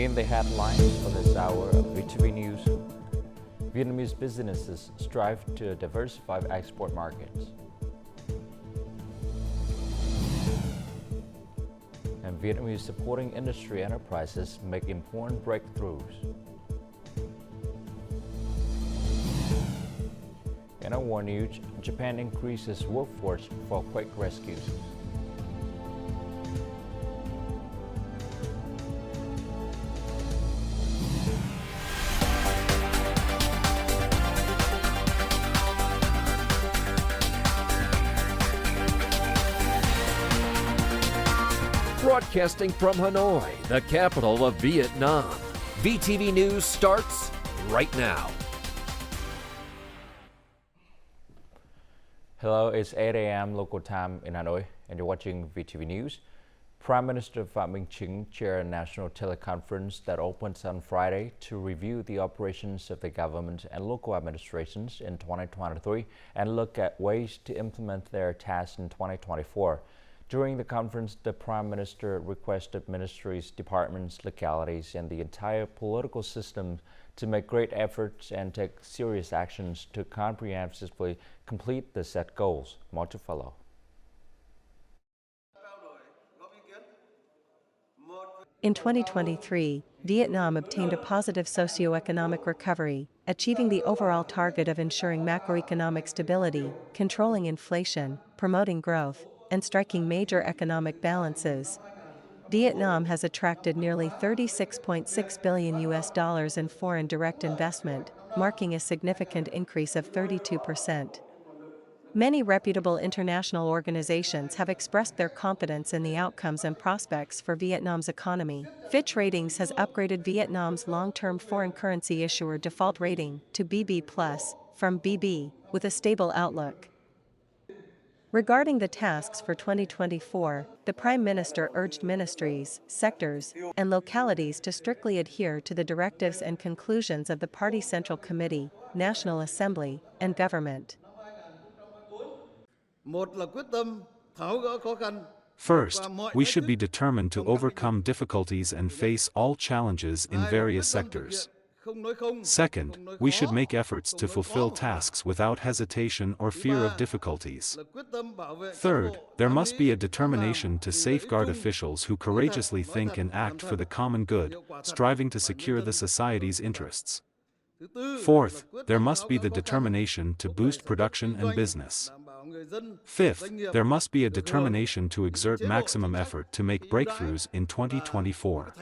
In the headlines for this hour of VTV News, Vietnamese businesses strive to diversify export markets. And Vietnamese supporting industry enterprises make important breakthroughs. In our war news, Japan increases workforce for Quake rescues. Broadcasting from Hanoi, the capital of Vietnam. VTV News starts right now. Hello, it's 8 a.m. local time in Hanoi, and you're watching VTV News. Prime Minister Phạm Minh Chính chaired a national teleconference that opens on Friday to review the operations of the government and local administrations in 2023 and look at ways to implement their tasks in 2024. During the conference, the Prime Minister requested ministries, departments, localities, and the entire political system to make great efforts and take serious actions to comprehensively complete the set goals. More to follow. In 2023, Vietnam obtained a positive socio-economic recovery, achieving the overall target of ensuring macroeconomic stability, controlling inflation, promoting growth, and striking major economic balances. Vietnam has attracted nearly $36.6 billion in foreign direct investment, marking a significant increase of 32%. Many reputable international organizations have expressed their confidence in the outcomes and prospects for Vietnam's economy. Fitch Ratings has upgraded Vietnam's long-term foreign currency issuer default rating to BB+ from BB, with a stable outlook. Regarding the tasks for 2024, the Prime Minister urged ministries, sectors, and localities to strictly adhere to the directives and conclusions of the Party Central Committee, National Assembly, and government. First, we should be determined to overcome difficulties and face all challenges in various sectors. Second, we should make efforts to fulfill tasks without hesitation or fear of difficulties. Third, there must be a determination to safeguard officials who courageously think and act for the common good, striving to secure the society's interests. Fourth, there must be the determination to boost production and business. Fifth, there must be a determination to exert maximum effort to make breakthroughs in 2024.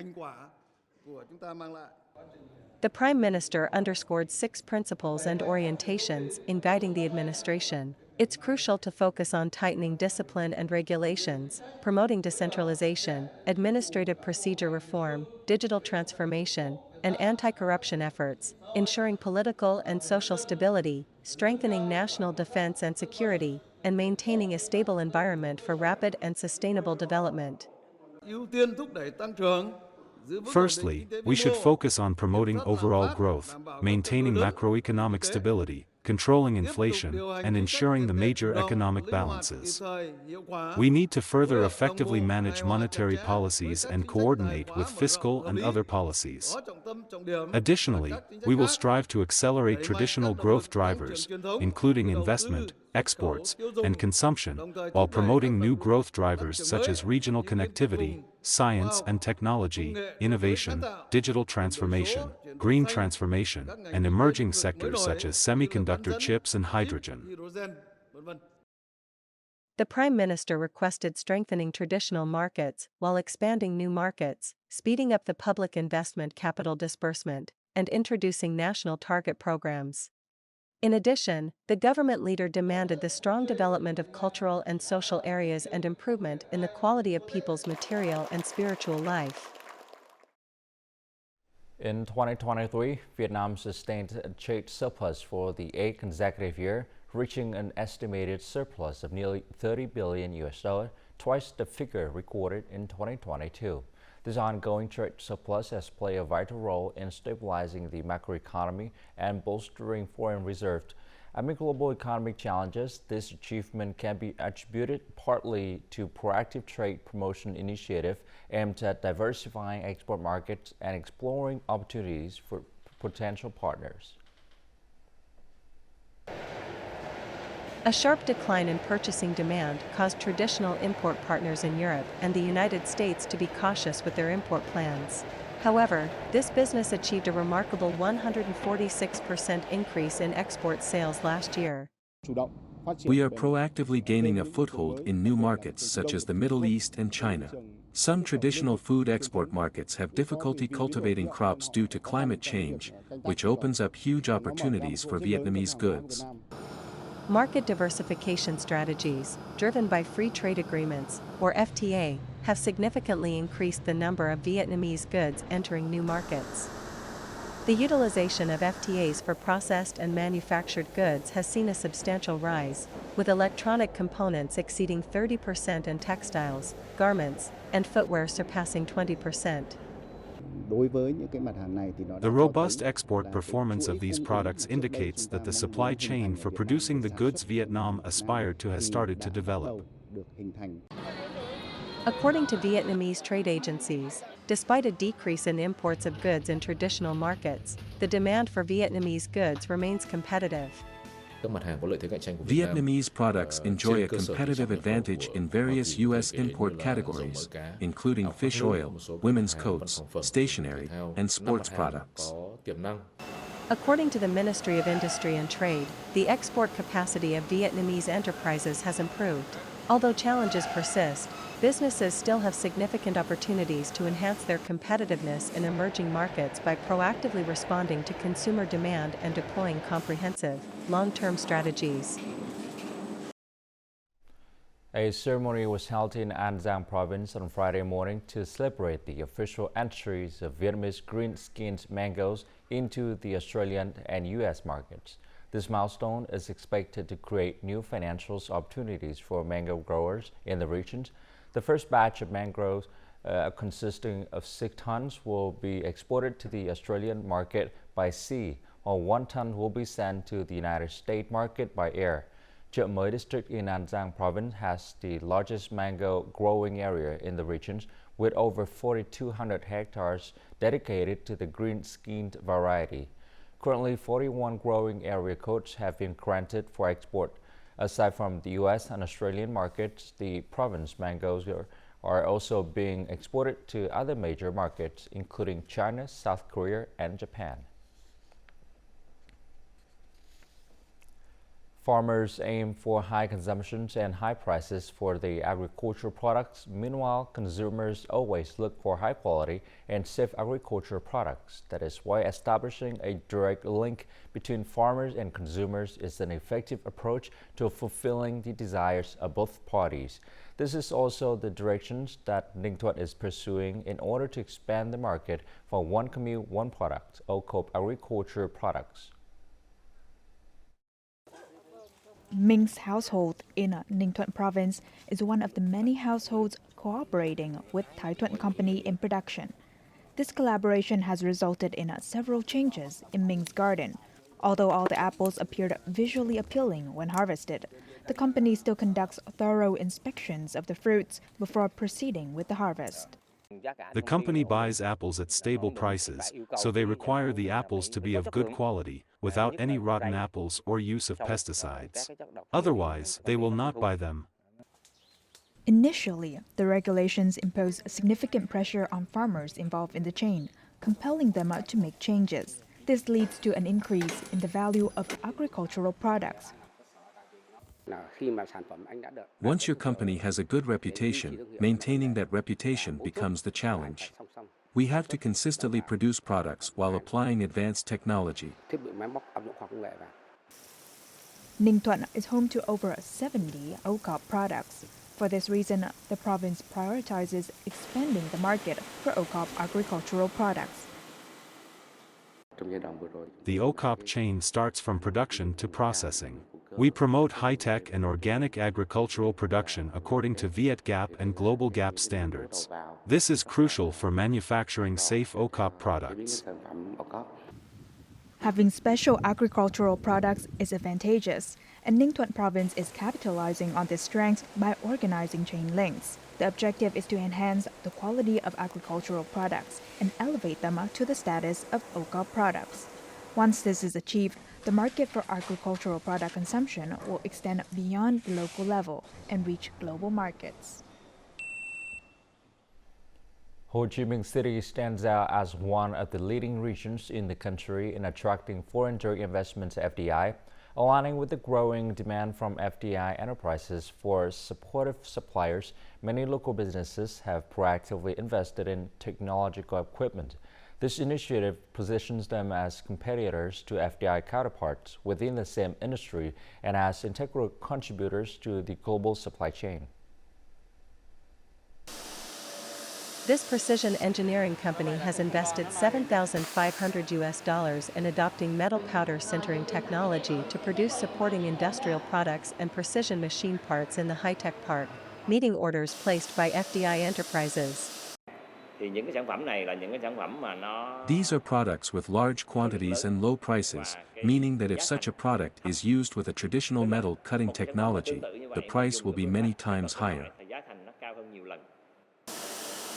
The Prime Minister underscored 6 principles and orientations in guiding the administration. It's crucial to focus on tightening discipline and regulations, promoting decentralization, administrative procedure reform, digital transformation, and anti-corruption efforts, ensuring political and social stability, strengthening national defense and security, and maintaining a stable environment for rapid and sustainable development. Firstly, we should focus on promoting overall growth, maintaining macroeconomic stability, controlling inflation, and ensuring the major economic balances. We need to further effectively manage monetary policies and coordinate with fiscal and other policies. Additionally, we will strive to accelerate traditional growth drivers, including investment, exports, and consumption, while promoting new growth drivers such as regional connectivity, science and technology, innovation, digital transformation, green transformation, and emerging sectors such as semiconductor chips and hydrogen. The Prime Minister requested strengthening traditional markets while expanding new markets, speeding up the public investment capital disbursement, and introducing national target programs. In addition, the government leader demanded the strong development of cultural and social areas and improvement in the quality of people's material and spiritual life. In 2023, Vietnam sustained a trade surplus for the 8th consecutive year, reaching an estimated surplus of nearly $30 billion, twice the figure recorded in 2022. This ongoing trade surplus has played a vital role in stabilizing the macroeconomy and bolstering foreign reserves. Amid global economic challenges, this achievement can be attributed partly to proactive trade promotion initiative aimed at diversifying export markets and exploring opportunities for potential partners. A sharp decline in purchasing demand caused traditional import partners in Europe and the United States to be cautious with their import plans. However, this business achieved a remarkable 146% increase in export sales last year. We are proactively gaining a foothold in new markets such as the Middle East and China. Some traditional food export markets have difficulty cultivating crops due to climate change, which opens up huge opportunities for Vietnamese goods. Market diversification strategies, driven by free trade agreements, or FTA, have significantly increased the number of Vietnamese goods entering new markets. The utilization of FTAs for processed and manufactured goods has seen a substantial rise, with electronic components exceeding 30% and textiles, garments, and footwear surpassing 20%. The robust export performance of these products indicates that the supply chain for producing the goods Vietnam aspired to has started to develop. According to Vietnamese trade agencies, despite a decrease in imports of goods in traditional markets, the demand for Vietnamese goods remains competitive. Vietnamese products enjoy a competitive advantage in various U.S. import categories, including fish oil, women's coats, stationery, and sports products. According to the Ministry of Industry and Trade, the export capacity of Vietnamese enterprises has improved. Although challenges persist, businesses still have significant opportunities to enhance their competitiveness in emerging markets by proactively responding to consumer demand and deploying comprehensive, long-term strategies. A ceremony was held in An Giang province on Friday morning to celebrate the official entries of Vietnamese green-skinned mangoes into the Australian and U.S. markets. This milestone is expected to create new financial opportunities for mango growers in the regions. The first batch of mangroves, consisting of 6 tons, will be exported to the Australian market by sea, while 1 ton will be sent to the United States market by air. Chợ Mới district in An Giang province has the largest mango growing area in the regions, with over 4,200 hectares dedicated to the green-skinned variety. Currently, 41 growing area codes have been granted for export. Aside from the U.S. and Australian markets, the province mangoes are also being exported to other major markets, including China, South Korea, and Japan. Farmers aim for high consumptions and high prices for the agricultural products. Meanwhile, consumers always look for high quality and safe agricultural products. That is why establishing a direct link between farmers and consumers is an effective approach to fulfilling the desires of both parties. This is also the directions that Nguyen Xuan is pursuing in order to expand the market for one commune, one product, OCOP agriculture products. Ming's household in Ninh Thuận province is one of the many households cooperating with Thái Thuận company in production. This collaboration has resulted in several changes in Ming's garden. Although all the apples appeared visually appealing when harvested, the company still conducts thorough inspections of the fruits before proceeding with the harvest. The company buys apples at stable prices, so they require the apples to be of good quality, without any rotten apples or use of pesticides. Otherwise, they will not buy them. Initially, the regulations impose significant pressure on farmers involved in the chain, compelling them to make changes. This leads to an increase in the value of agricultural products. Once your company has a good reputation, maintaining that reputation becomes the challenge. We have to consistently produce products while applying advanced technology. Ninh Thuận is home to over 70 OCOP products. For this reason, the province prioritizes expanding the market for OCOP agricultural products. The OCOP chain starts from production to processing. We promote high-tech and organic agricultural production according to VietGAP and Global GAP standards. This is crucial for manufacturing safe OCOP products. Having special agricultural products is advantageous, and Ninh Thuận Province is capitalizing on this strength by organizing chain links. The objective is to enhance the quality of agricultural products and elevate them to the status of OCOP products. Once this is achieved, the market for agricultural product consumption will extend beyond the local level and reach global markets. Ho Chi Minh City stands out as one of the leading regions in the country in attracting foreign direct investments FDI, aligning with the growing demand from FDI enterprises for supportive suppliers. Many local businesses have proactively invested in technological equipment. This initiative positions them as competitors to FDI counterparts within the same industry and as integral contributors to the global supply chain. This precision engineering company has invested $7,500 in adopting metal powder sintering technology to produce supporting industrial products and precision machine parts in the high-tech park, meeting orders placed by FDI enterprises. These are products with large quantities and low prices, meaning that if such a product is used with a traditional metal cutting technology, the price will be many times higher.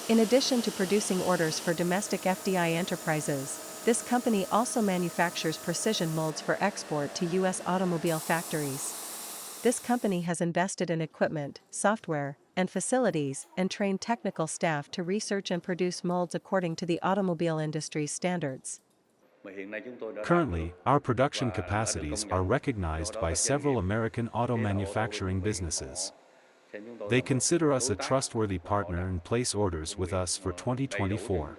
In addition to producing orders for domestic FDI enterprises, this company also manufactures precision molds for export to U.S. automobile factories. This company has invested in equipment, software, and facilities and trained technical staff to research and produce molds according to the automobile industry's standards. Currently, our production capacities are recognized by several American auto manufacturing businesses. They consider us a trustworthy partner and place orders with us for 2024.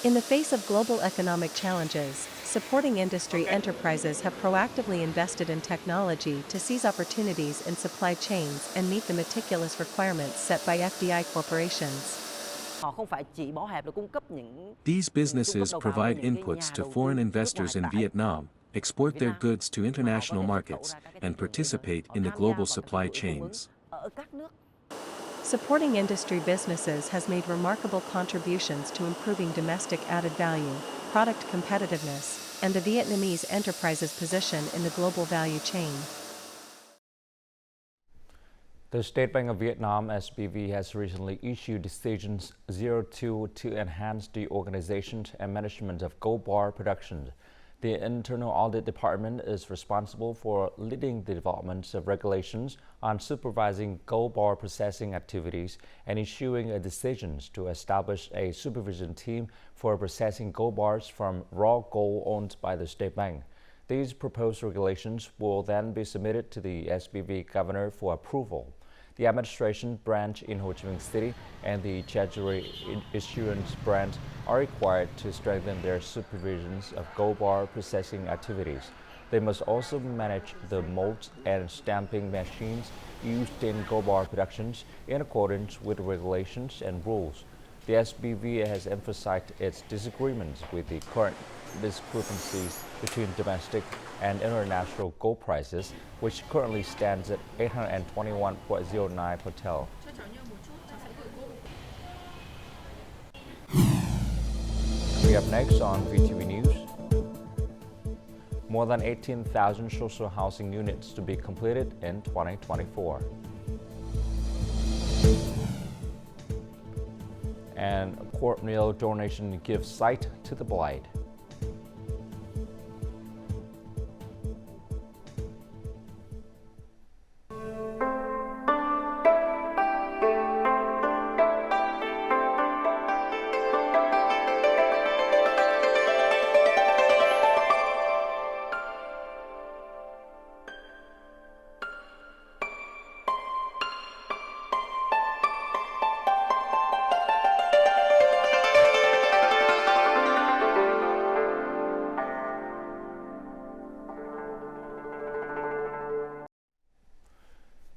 In the face of global economic challenges, supporting industry enterprises have proactively invested in technology to seize opportunities in supply chains and meet the meticulous requirements set by FDI corporations. These businesses provide inputs to foreign investors in Vietnam, export their goods to international markets, and participate in the global supply chains. Supporting industry businesses has made remarkable contributions to improving domestic added value, product competitiveness, and the Vietnamese enterprise's position in the global value chain. The State Bank of Vietnam, SBV, has recently issued Decisions 02 to enhance the organization and management of gold bar production. The Internal Audit Department is responsible for leading the development of regulations on supervising gold bar processing activities and issuing decisions to establish a supervision team for processing gold bars from raw gold owned by the State Bank. These proposed regulations will then be submitted to the SBV governor for approval. The administration branch in Ho Chi Minh City and the Treasury Issuance branch are required to strengthen their supervisions of gold bar processing activities. They must also manage the molds and stamping machines used in gold bar productions in accordance with regulations and rules. The SBV has emphasized its disagreements with the current discrepancies between domestic and international gold prices, which currently stands at 821.09 per tel. We up next on VTV News. More than 18,000 social housing units to be completed in 2024. And a cornea donation gives sight to the blind.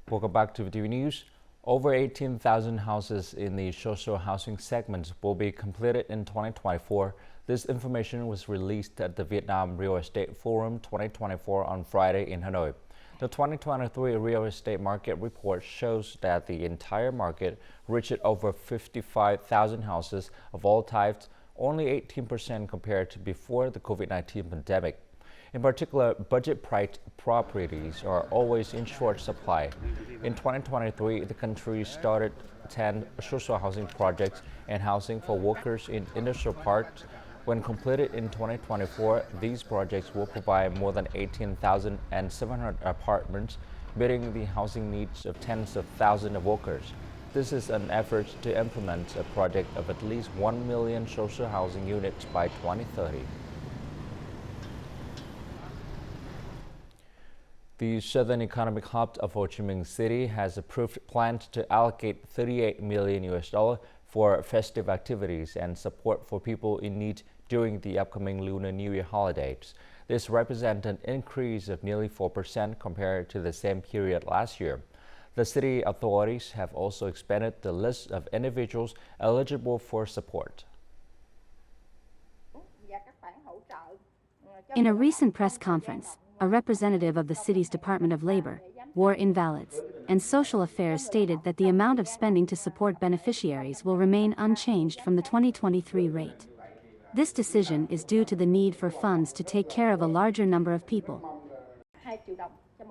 Welcome back to VTV News. Over 18,000 houses in the social housing segment will be completed in 2024. This information was released at the Vietnam Real Estate Forum 2024 on Friday in Hanoi. The 2023 real estate market report shows that the entire market reached over 55,000 houses of all types, only 18% compared to before the COVID-19 pandemic. In particular, budget-priced properties are always in short supply. In 2023, the country started 10 social housing projects and housing for workers in industrial parks. When completed in 2024, these projects will provide more than 18,700 apartments, meeting the housing needs of tens of thousands of workers. This is an effort to implement a project of at least 1 million social housing units by 2030. The Southern Economic Hub of Ho Chi Minh City has approved plans to allocate $38 million for festive activities and support for people in need during the upcoming Lunar New Year holidays. This represents an increase of nearly 4% compared to the same period last year. The city authorities have also expanded the list of individuals eligible for support. In a recent press conference, a representative of the city's Department of Labor, War Invalids, and Social Affairs stated that the amount of spending to support beneficiaries will remain unchanged from the 2023 rate. This decision is due to the need for funds to take care of a larger number of people.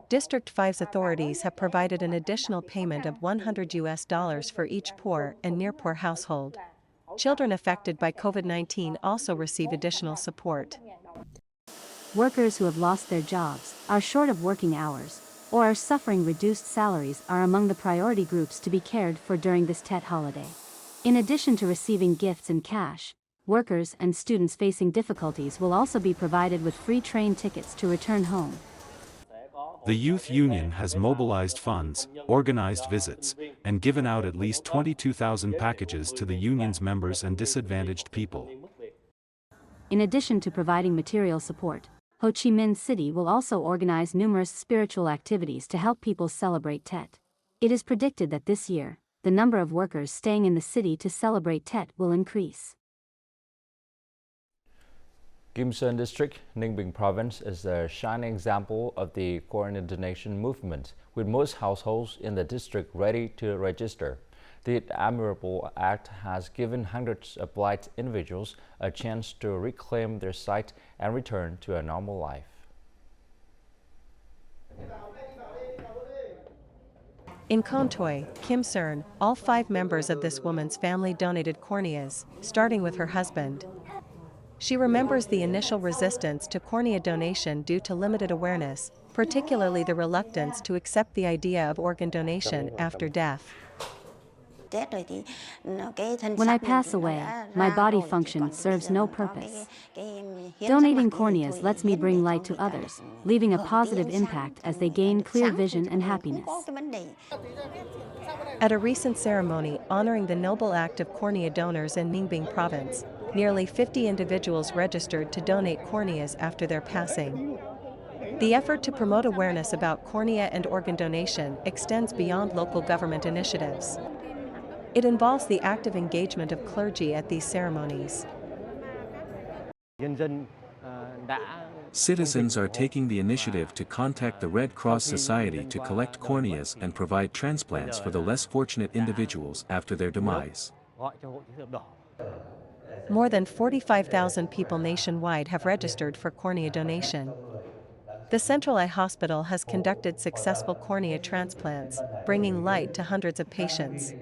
District 5's authorities have provided an additional payment of $100 for each poor and near-poor household. Children affected by COVID-19 also receive additional support. Workers who have lost their jobs, are short of working hours, or are suffering reduced salaries are among the priority groups to be cared for during this Tet holiday. In addition to receiving gifts and cash, workers and students facing difficulties will also be provided with free train tickets to return home. The Youth Union has mobilized funds, organized visits, and given out at least 22,000 packages to the union's members and disadvantaged people. In addition to providing material support, Ho Chi Minh City will also organize numerous spiritual activities to help people celebrate Tet. It is predicted that this year, the number of workers staying in the city to celebrate Tet will increase. Kim Sơn District, Ninh Bình Province is a shining example of the cornea donation movement, with most households in the district ready to register. The admirable act has given hundreds of blind individuals a chance to reclaim their sight and return to a normal life. In Con Toi, Kim Sơn, all 5 members of this woman's family donated corneas, starting with her husband. She remembers the initial resistance to cornea donation due to limited awareness, particularly the reluctance to accept the idea of organ donation after death. When I pass away, my body function serves no purpose. Donating corneas lets me bring light to others, leaving a positive impact as they gain clear vision and happiness. At a recent ceremony honoring the noble act of cornea donors in Ninh Bình Province, nearly 50 individuals registered to donate corneas after their passing. The effort to promote awareness about cornea and organ donation extends beyond local government initiatives. It involves the active engagement of clergy at these ceremonies. Citizens are taking the initiative to contact the Red Cross Society to collect corneas and provide transplants for the less fortunate individuals after their demise. More than 45,000 people nationwide have registered for cornea donation. The Central Eye Hospital has conducted successful cornea transplants, bringing light to hundreds of patients.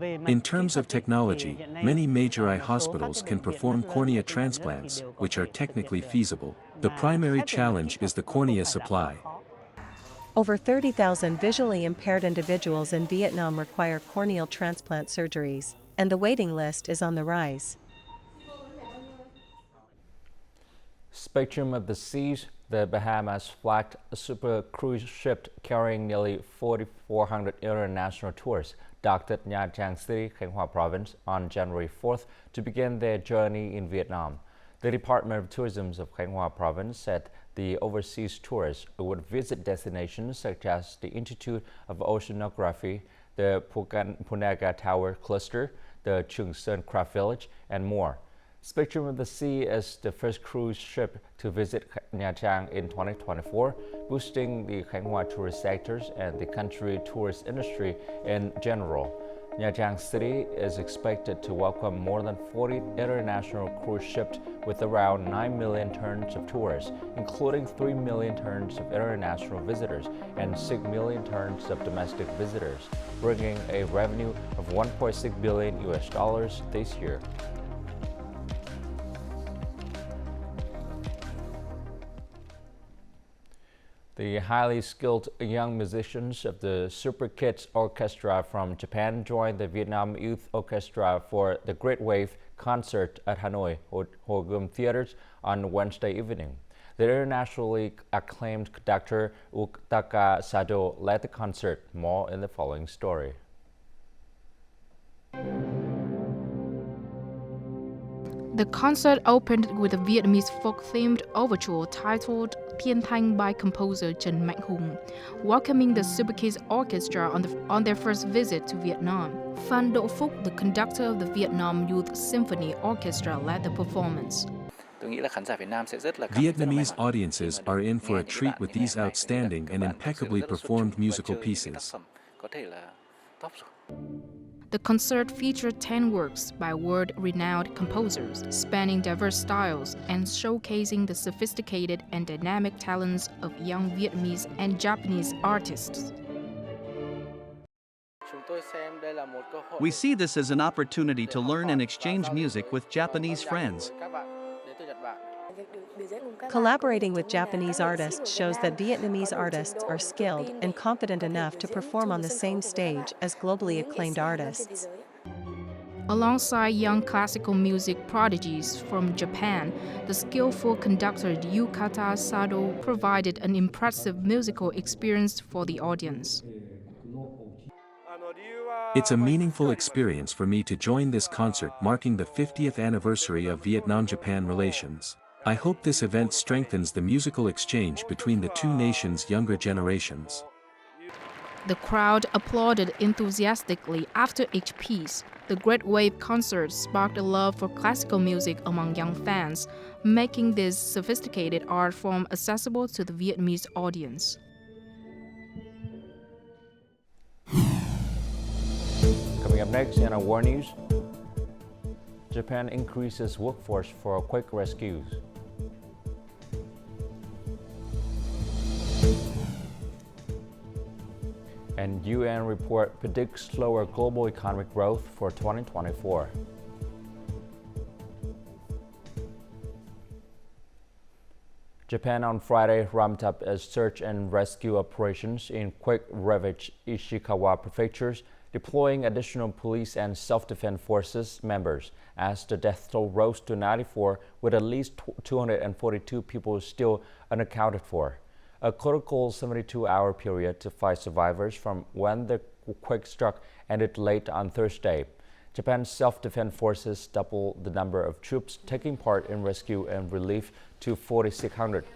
In terms of technology, many major eye hospitals can perform cornea transplants, which are technically feasible. The primary challenge is the cornea supply. Over 30,000 visually impaired individuals in Vietnam require corneal transplant surgeries, and the waiting list is on the rise. Spectrum of the Seas, the Bahamas flagged a super cruise ship carrying nearly 4,400 international tourists docked at Nha Trang City, Khánh Hòa Province on January 4th to begin their journey in Vietnam. The Department of Tourism of Khánh Hòa Province said the overseas tourists would visit destinations such as the Institute of Oceanography, the Punaga Tower Cluster, the Chung Sơn Craft Village, and more. Spectrum of the Sea is the first cruise ship to visit Nha Trang in 2024, boosting the Khánh Hòa tourist sectors and the country tourist industry in general. Nha Trang City is expected to welcome more than 40 international cruise ships with around 9 million tons of tourists, including 3 million tons of international visitors and 6 million tons of domestic visitors, bringing a revenue of $1.6 billion this year. The highly skilled young musicians of the Super Kids Orchestra from Japan joined the Vietnam Youth Orchestra for the Great Wave concert at Hanoi Hồ Gươm Theaters on Wednesday evening. The internationally acclaimed conductor Utaka Sado led the concert. More in the following story. The concert opened with a Vietnamese folk-themed overture titled Thiên Thanh by composer Trần Mạnh Hùng, welcoming the Super Kids Orchestra on their first visit to Vietnam. Phan Đỗ Phúc, the conductor of the Vietnam Youth Symphony Orchestra, led the performance. Vietnamese audiences are in for a treat with these outstanding and impeccably performed musical pieces. The concert featured 10 works by world-renowned composers, spanning diverse styles and showcasing the sophisticated and dynamic talents of young Vietnamese and Japanese artists. We see this as an opportunity to learn and exchange music with Japanese friends. Collaborating with Japanese artists shows that Vietnamese artists are skilled and confident enough to perform on the same stage as globally acclaimed artists. Alongside young classical music prodigies from Japan, the skillful conductor Utaka Sado provided an impressive musical experience for the audience. It's a meaningful experience for me to join this concert marking the 50th anniversary of Vietnam-Japan relations. I hope this event strengthens the musical exchange between the two nations' younger generations. The crowd applauded enthusiastically after each piece. The Great Wave concert sparked a love for classical music among young fans, making this sophisticated art form accessible to the Vietnamese audience. Coming up next in our War News, Japan increases workforce for Quake rescues. And UN report predicts slower global economic growth for 2024. Japan on Friday ramped up its search and rescue operations in Quake-ravaged Ishikawa prefectures, deploying additional police and self-defense forces members as the death toll rose to 94, with at least 242 people still unaccounted for. A critical 72-hour period to find survivors from when the quake struck ended late on Thursday. Japan's self-defense forces doubled the number of troops taking part in rescue and relief to 4,600.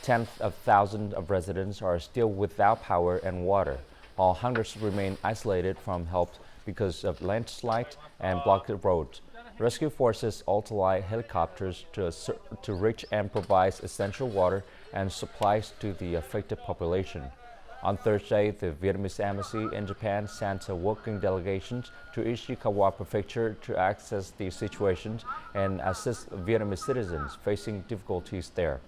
Tens of thousands of residents are still without power and water. All hundreds remain isolated from help because of landslides and blocked roads. Rescue forces also fly helicopters to reach and provide essential water and supplies to the affected population. On Thursday, the Vietnamese embassy in Japan sent a working delegation to Ishikawa prefecture to assess the situation and assist Vietnamese citizens facing difficulties there.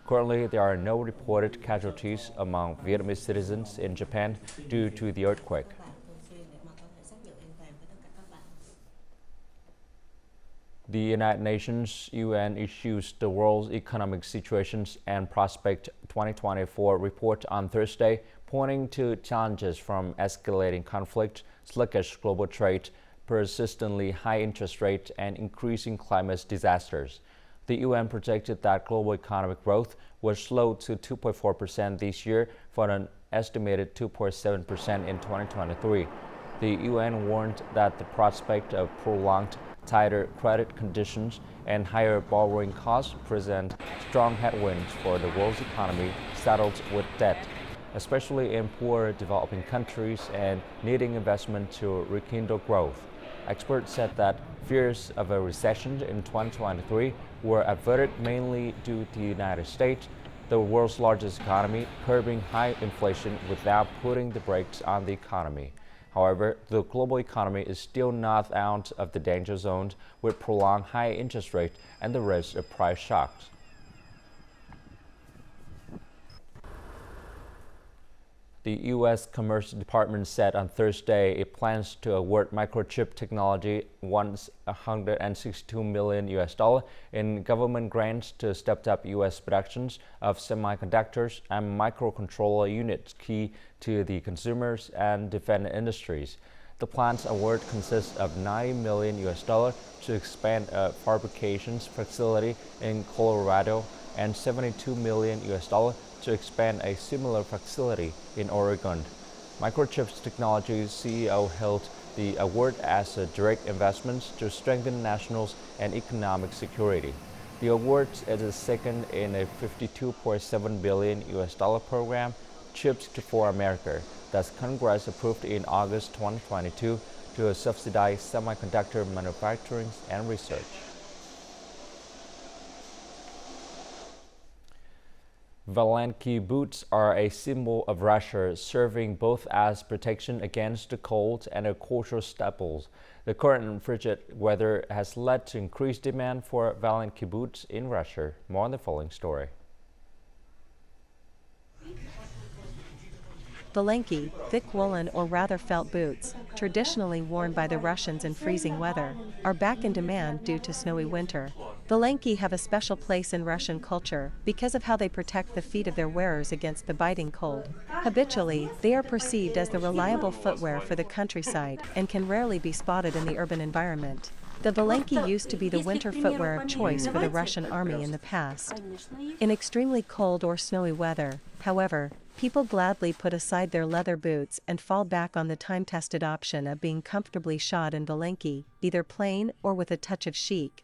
Currently, there are no reported casualties among Vietnamese citizens in Japan due to the earthquake. The United Nations UN issues the World Economic Situations and Prospect 2024 report on Thursday, pointing to challenges from escalating conflict, sluggish global trade, persistently high interest rates, and increasing climate disasters. The UN projected that global economic growth will slow to 2.4% this year from an estimated 2.7% in 2023. The UN warned that the prospect of prolonged tighter credit conditions and higher borrowing costs present strong headwinds for the world's economy saddled with debt, especially in poor developing countries and needing investment to rekindle growth. Experts said that fears of a recession in 2023 were averted mainly due to the United States, the world's largest economy, curbing high inflation without putting the brakes on the economy. However, the global economy is still not out of the danger zone with prolonged high interest rates and the risk of price shocks. The U.S. Commerce Department said on Thursday it plans to award Microchip Technology $162 million in government grants to step up U.S. productions of semiconductors and microcontroller units key to the consumers and defense industries. The planned award consists of $90 million to expand a fabrications facility in Colorado and $72 million to expand a similar facility in Oregon. Microchip Technology's CEO hailed the award as a direct investment to strengthen national and economic security. The award is the second in a $52.7 billion program, Chips for America, that Congress approved in August 2022 to subsidize semiconductor manufacturing and research. Valeni Boots are a symbol of Russia, serving both as protection against the cold and a cultural staple. The current frigid weather has led to increased demand for Valeni Boots in Russia. More on the following story. Valeni, thick woolen or rather felt boots, traditionally worn by the Russians in freezing weather, are back in demand due to snowy winter. Valeni have a special place in Russian culture because of how they protect the feet of their wearers against the biting cold. Habitually, they are perceived as the reliable footwear for the countryside and can rarely be spotted in the urban environment. The Valeni used to be the winter footwear of choice for the Russian army in the past. In extremely cold or snowy weather, however, people gladly put aside their leather boots and fall back on the time-tested option of being comfortably shod in Valeni, either plain or with a touch of chic.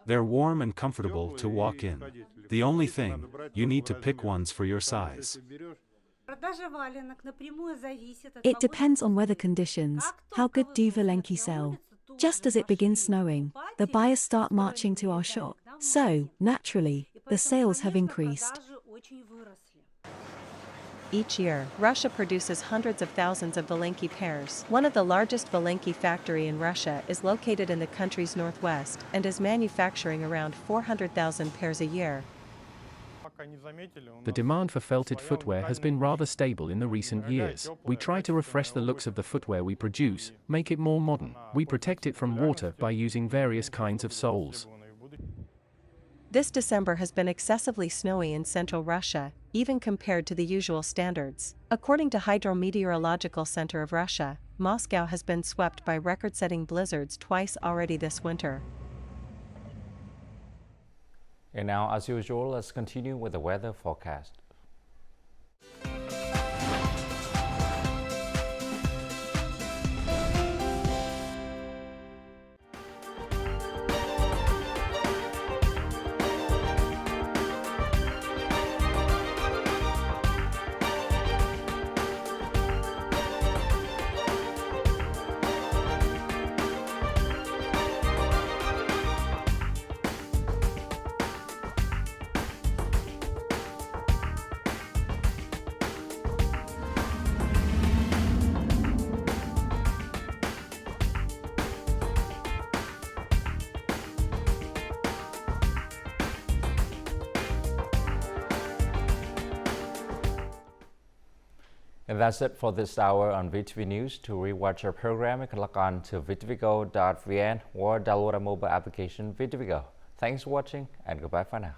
They're warm and comfortable to walk in. The only thing, you need to pick ones for your size. It depends on weather conditions. How good do Valeni sell? Just as it begins snowing, the buyers start marching to our shop. So, naturally, the sales have increased. Each year, Russia produces hundreds of thousands of Valeni pairs. One of the largest Valeni factory in Russia is located in the country's northwest and is manufacturing around 400,000 pairs a year. The demand for felted footwear has been rather stable in the recent years. We try to refresh the looks of the footwear we produce, make it more modern. We protect it from water by using various kinds of soles. This December has been excessively snowy in central Russia, even compared to the usual standards. According to Hydrometeorological Center of Russia, Moscow has been swept by record-setting blizzards twice already this winter. And now, as usual, let's continue with the weather forecast. And that's it for this hour on VTV News. To rewatch our program, you can log on to VTVgo.vn or download our mobile application VTVgo. Thanks for watching and goodbye for now.